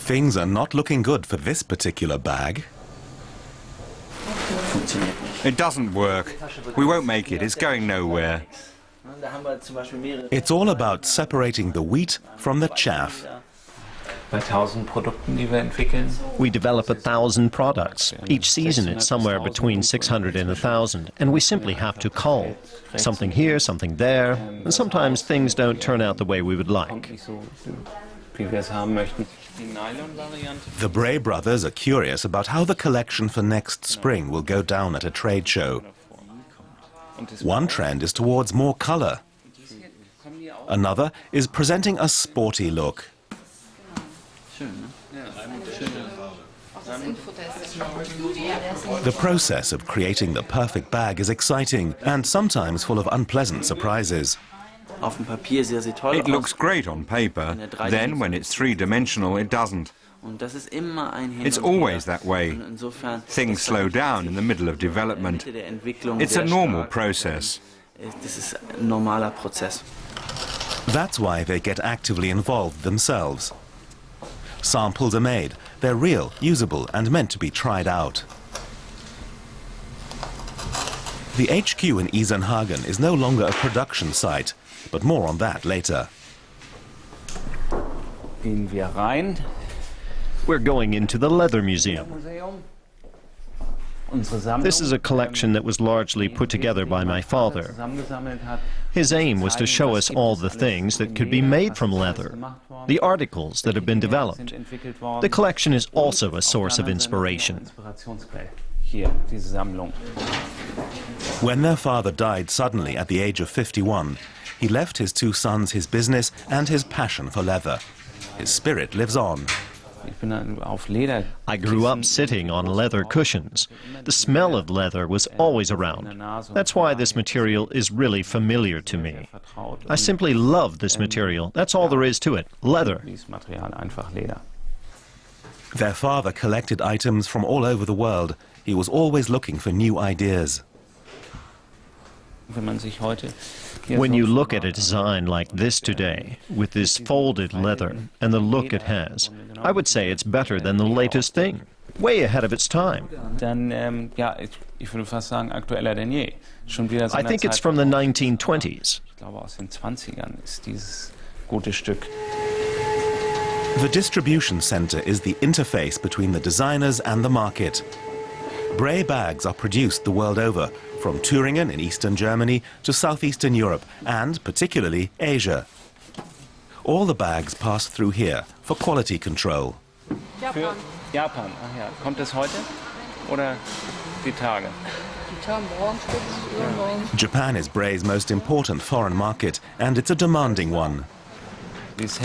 Things are not looking good for this particular bag. It doesn't work. We won't make it. It's going nowhere. It's all about separating the wheat from the chaff. We develop 1,000 products. Each season it's somewhere between 600 and 1,000, and we simply have to cull. Something here, something there, and sometimes things don't turn out the way we would like. The Bree brothers are curious about how the collection for next spring will go down at a trade show. One trend is towards more color. Another is presenting a sporty look. The process of creating the perfect bag is exciting and sometimes full of unpleasant surprises. It looks great on paper, then when it's three-dimensional it doesn't. It's always that way. Things slow down in the middle of development. It's a normal process. That's why they get actively involved themselves. Samples are made. They're real, usable, and meant to be tried out. The HQ in Isernhagen is no longer a production site, but more on that later. We're going into the Leather Museum. This is a collection that was largely put together by my father. His aim was to show us all the things that could be made from leather, the articles that have been developed. The collection is also a source of inspiration. When their father died suddenly at the age of 51, he left his two sons his business and his passion for leather. His spirit lives on. I grew up sitting on leather cushions. The smell of leather was always around. That's why this material is really familiar to me. I simply love this material. That's all there is to it. Leather. Their father collected items from all over the world. He was always looking for new ideas. When you look at a design like this today, with this folded leather and the look it has, I would say it's better than the latest thing, way ahead of its time. I think it's from the 1920s. The distribution center is the interface between the designers and the market. Bree bags are produced the world over, from Thüringen in eastern Germany to southeastern Europe and, particularly, Asia. All the bags pass through here for quality control. Japan. Japan. Ach ja. Kommt es heute oder die Tage? Japan is Bree's most important foreign market, and it's a demanding one. This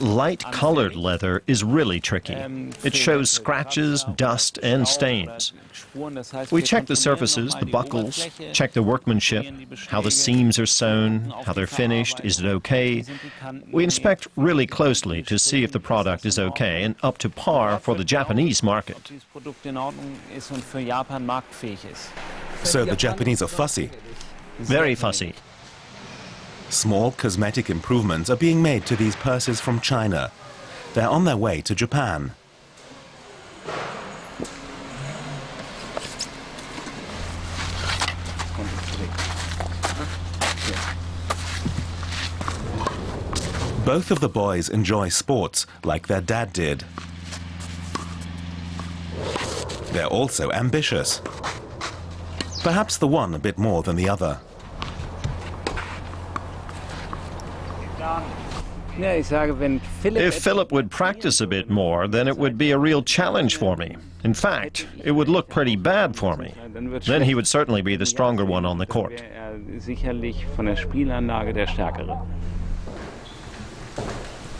light-colored leather is really tricky. It shows scratches, dust, and stains. We check the surfaces, the buckles, check the workmanship, how the seams are sewn, how they're finished, is it okay? We inspect really closely to see if the product is okay and up to par for the Japanese market. So the Japanese are fussy. Very fussy. Small cosmetic improvements are being made to these purses from China. They're on their way to Japan. Both of the boys enjoy sports like their dad did. They're also ambitious. Perhaps the one a bit more than the other. If Philip would practice a bit more, then it would be a real challenge for me. In fact, it would look pretty bad for me. Then he would certainly be the stronger one on the court.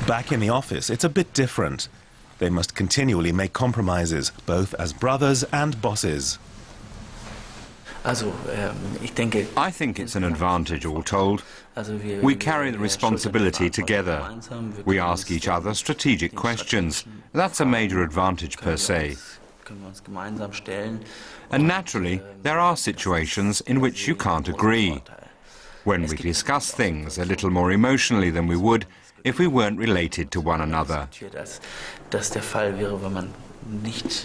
Back in the office, it's a bit different. They must continually make compromises, both as brothers and bosses. I think it's an advantage, all told. We carry the responsibility together. We ask each other strategic questions. That's a major advantage per se. And naturally, there are situations in which you can't agree. When we discuss things a little more emotionally than we would, if we weren't related to one another.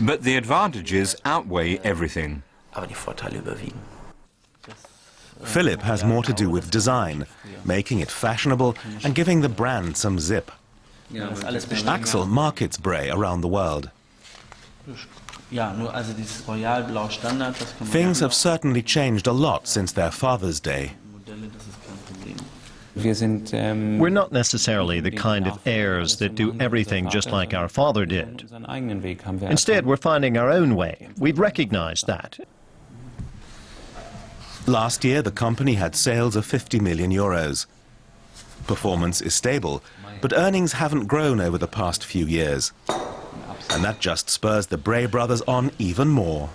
But the advantages outweigh everything. Philipp has more to do with design, making it fashionable and giving the brand some zip. Axel markets Bree around the world. Things have certainly changed a lot since their father's day. We're not necessarily the kind of heirs that do everything just like our father did. Instead, we're finding our own way. We've recognized that. Last year, the company had sales of 50 million euros. Performance is stable, but earnings haven't grown over the past few years. And that just spurs the Bree brothers on even more.